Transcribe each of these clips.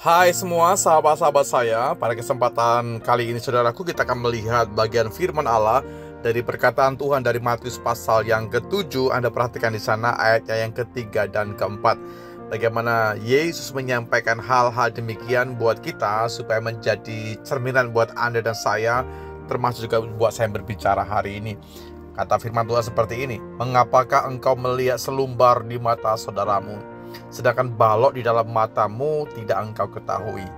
Hai semua sahabat-sahabat saya, pada kesempatan kali ini saudaraku kita akan melihat bagian firman Allah dari perkataan Tuhan dari Matius pasal yang ke-7. Anda perhatikan di sana ayatnya yang ketiga dan keempat. Bagaimana Yesus menyampaikan hal-hal demikian buat kita supaya menjadi cerminan buat Anda dan saya, termasuk juga buat saya berbicara hari ini. Kata firman Tuhan seperti ini, "Mengapakah engkau melihat selumbar di mata saudaramu, sedangkan balok di dalam matamu tidak engkau ketahui?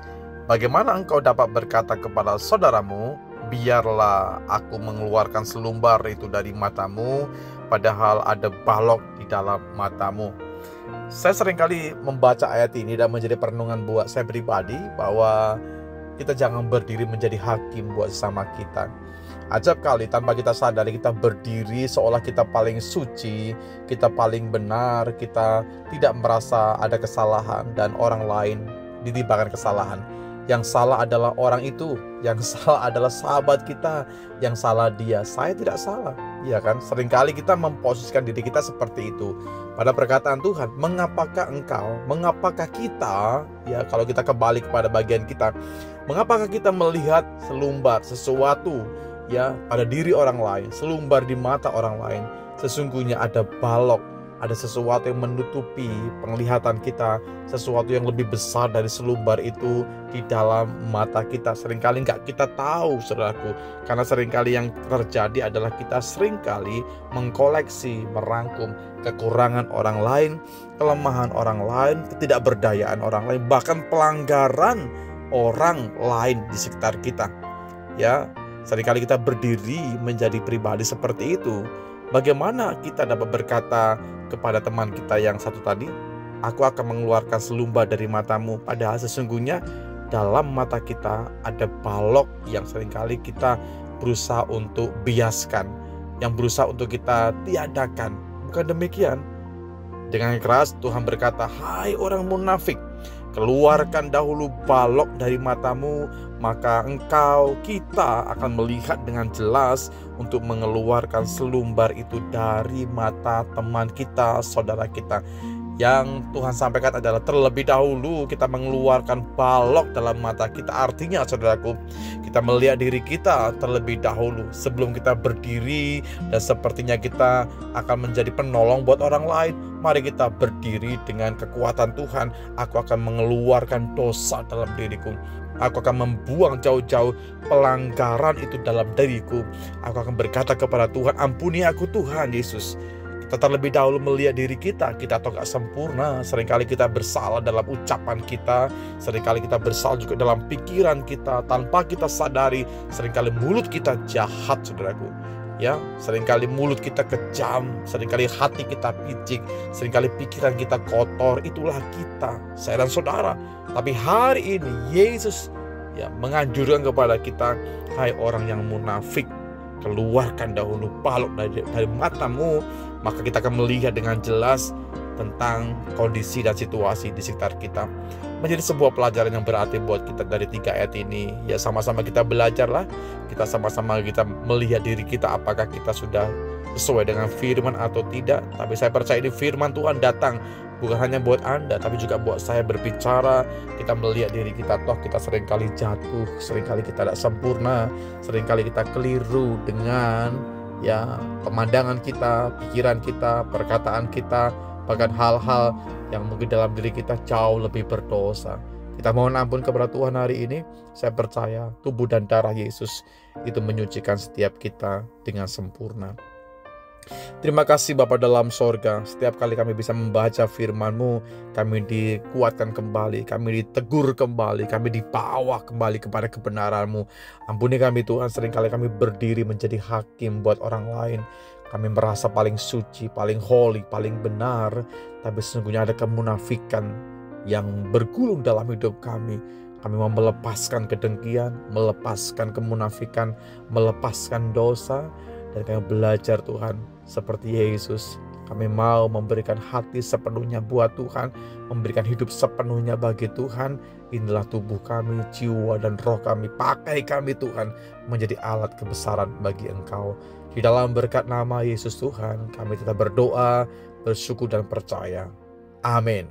Bagaimana engkau dapat berkata kepada saudaramu, biarlah aku mengeluarkan selumbar itu dari matamu, padahal ada balok di dalam matamu?" Saya seringkali membaca ayat ini dan menjadi perenungan buat saya pribadi bahwa kita jangan berdiri menjadi hakim buat sesama kita. Ajab kali tanpa kita sadari kita berdiri seolah kita paling suci, kita paling benar, kita tidak merasa ada kesalahan dan orang lain ditimpakan kesalahan. Yang salah adalah orang itu, yang salah adalah sahabat kita, yang salah dia. Saya tidak salah, ya kan? Seringkali kita memposisikan diri kita seperti itu. Pada perkataan Tuhan, mengapakah kita, ya kalau kita kembali kepada bagian kita, mengapakah kita melihat selumbar sesuatu ya pada diri orang lain, selumbar di mata orang lain? Sesungguhnya ada balok, ada sesuatu yang menutupi penglihatan kita, sesuatu yang lebih besar dari selumbar itu di dalam mata kita. Seringkali nggak kita tahu, saudaraku, karena seringkali yang terjadi adalah kita seringkali mengkoleksi, merangkum kekurangan orang lain, kelemahan orang lain, ketidakberdayaan orang lain, bahkan pelanggaran orang lain di sekitar kita. Ya, seringkali kita berdiri menjadi pribadi seperti itu. Bagaimana kita dapat berkata kepada teman kita yang satu tadi, "Aku akan mengeluarkan selumbar dari matamu," padahal sesungguhnya dalam mata kita ada balok yang seringkali kita berusaha untuk biaskan, yang berusaha untuk kita tiadakan. Bukan demikian. Dengan keras Tuhan berkata, "Hai orang munafik, keluarkan dahulu balok dari matamu, maka kita akan melihat dengan jelas untuk mengeluarkan selumbar itu dari mata teman kita, saudara kita." Yang Tuhan sampaikan adalah terlebih dahulu kita mengeluarkan balok dalam mata kita. Artinya saudaraku, kita melihat diri kita terlebih dahulu sebelum kita berdiri dan sepertinya kita akan menjadi penolong buat orang lain. Mari kita berdiri dengan kekuatan Tuhan. Aku akan mengeluarkan dosa dalam diriku. Aku akan membuang jauh-jauh pelanggaran itu dalam diriku. Aku akan berkata kepada Tuhan, "Ampuni aku Tuhan Yesus." Kita terlebih dahulu melihat diri kita atau gak sempurna. Seringkali kita bersalah dalam ucapan kita, seringkali kita bersalah juga dalam pikiran kita. Tanpa kita sadari, seringkali mulut kita jahat, saudaraku. Ya, seringkali mulut kita kejam, seringkali hati kita picik, seringkali pikiran kita kotor. Itulah kita, saya dan saudara. Tapi hari ini Yesus ya menganjurkan kepada kita, "Hai orang yang munafik, keluarkan dahulu balok dari matamu, maka kita akan melihat dengan jelas tentang kondisi dan situasi di sekitar kita." Menjadi sebuah pelajaran yang berarti buat kita dari 3 ayat ini. Ya, sama-sama kita belajarlah. Kita sama-sama kita melihat diri kita, apakah kita sudah sesuai dengan firman atau tidak. Tapi saya percaya ini firman Tuhan datang bukan hanya buat Anda, tapi juga buat saya berbicara. Kita melihat diri kita, toh kita seringkali jatuh, seringkali kita tidak sempurna, seringkali kita keliru dengan ya pemandangan kita, pikiran kita, perkataan kita, bahkan hal-hal yang mungkin dalam diri kita jauh lebih berdosa. Kita mohon ampun kepada Tuhan hari ini. Saya percaya tubuh dan darah Yesus itu menyucikan setiap kita dengan sempurna. Terima kasih Bapa dalam sorga. Setiap kali kami bisa membaca firman-Mu, kami dikuatkan kembali, kami ditegur kembali, kami dibawa kembali kepada kebenaran-Mu. Ampuni kami Tuhan, seringkali kami berdiri menjadi hakim buat orang lain. Kami merasa paling suci, paling holy, paling benar, tapi sesungguhnya ada kemunafikan yang bergulung dalam hidup kami. Kami mau melepaskan kedengkian, melepaskan kemunafikan, melepaskan dosa, dan kami belajar Tuhan seperti Yesus. Kami mau memberikan hati sepenuhnya buat Tuhan, memberikan hidup sepenuhnya bagi Tuhan. Inilah tubuh kami, jiwa dan roh kami. Pakai kami Tuhan menjadi alat kebesaran bagi Engkau. Di dalam berkat nama Yesus Tuhan, kami tetap berdoa, bersyukur dan percaya. Amin.